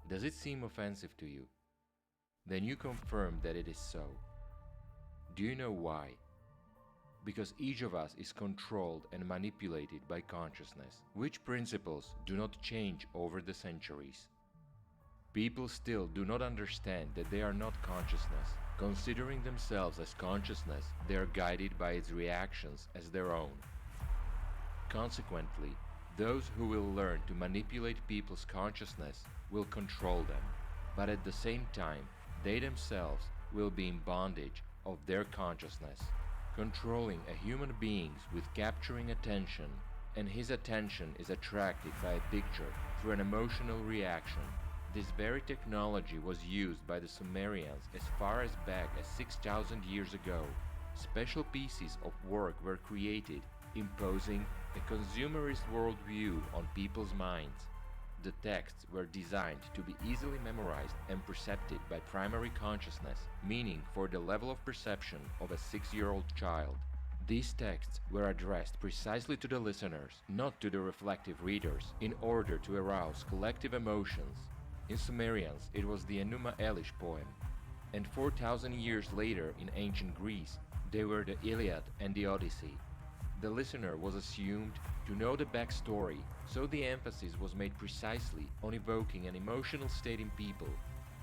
Does it seem offensive to you? Then you confirm that it is so. Do you know why? Because each of us is controlled and manipulated by consciousness, which principles do not change over the centuries. People still do not understand that they are not consciousness. Considering themselves as consciousness, they are guided by its reactions as their own. Consequently, those who will learn to manipulate people's consciousness will control them, but at the same time, they themselves will be in bondage of their consciousness, controlling a human being with capturing attention, and his attention is attracted by a picture through an emotional reaction. This very technology was used by the Sumerians as far as back as 6,000 years ago. Special pieces of work were created, imposing a consumerist worldview on people's minds. The texts were designed to be easily memorized and perceived by primary consciousness, meaning for the level of perception of a 6-year-old child. These texts were addressed precisely to the listeners, not to the reflective readers, in order to arouse collective emotions. In Sumerians, it was the Enuma Elish poem, and 4,000 years later in ancient Greece, they were the Iliad and the Odyssey. The listener was assumed to know the backstory, so the emphasis was made precisely on evoking an emotional state in people.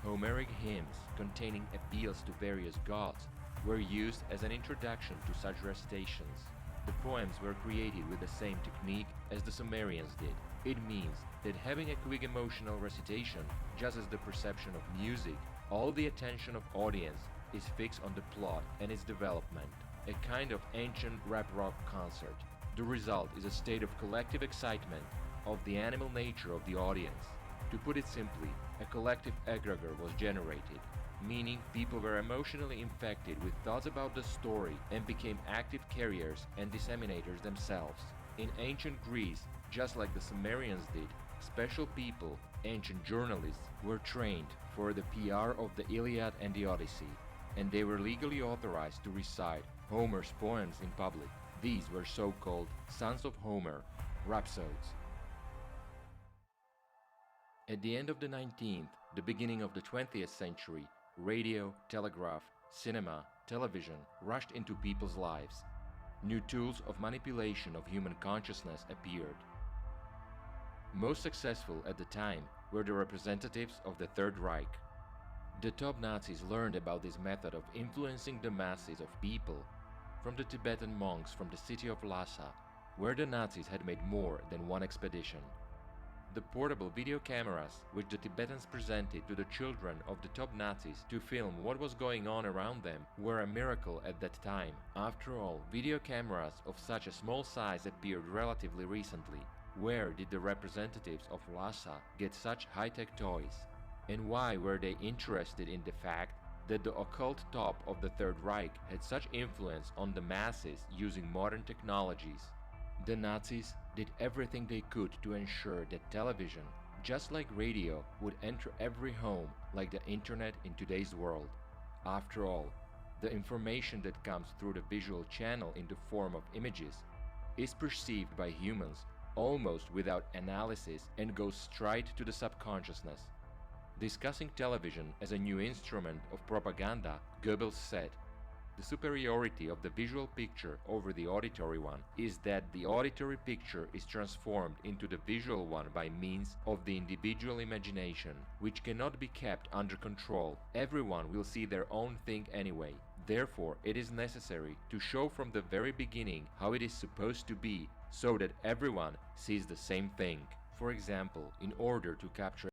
Homeric hymns containing appeals to various gods were used as an introduction to such recitations. The poems were created with the same technique as the Sumerians did. It means that having a quick emotional recitation, just as the perception of music, all the attention of audience is fixed on the plot and its development, a kind of ancient rap-rock concert. The result is a state of collective excitement of the animal nature of the audience. To put it simply, a collective egregore was generated, meaning people were emotionally infected with thoughts about the story and became active carriers and disseminators themselves. In ancient Greece, just like the Sumerians did, special people, ancient journalists, were trained for the PR of the Iliad and the Odyssey, and they were legally authorized to recite Homer's poems in public. These were so-called Sons of Homer, rhapsodes. At the end of the 19th, the beginning of the 20th century, radio, telegraph, cinema, television rushed into people's lives. New tools of manipulation of human consciousness appeared. Most successful at the time were the representatives of the Third Reich. The top Nazis learned about this method of influencing the masses of people from the Tibetan monks from the city of Lhasa, where the Nazis had made more than one expedition. The portable video cameras which the Tibetans presented to the children of the top Nazis to film what was going on around them were a miracle at that time. After all, video cameras of such a small size appeared relatively recently. Where did the representatives of Lhasa get such high-tech toys? And why were they interested in the fact that the occult top of the Third Reich had such influence on the masses using modern technologies? The Nazis did everything they could to ensure that television, just like radio, would enter every home like the internet in today's world. After all, the information that comes through the visual channel in the form of images is perceived by humans almost without analysis and goes straight to the subconsciousness. Discussing television as a new instrument of propaganda, Goebbels said, "The superiority of the visual picture over the auditory one is that the auditory picture is transformed into the visual one by means of the individual imagination, which cannot be kept under control. Everyone will see their own thing anyway. Therefore, it is necessary to show from the very beginning how it is supposed to be, so that everyone sees the same thing." For example, in order to capture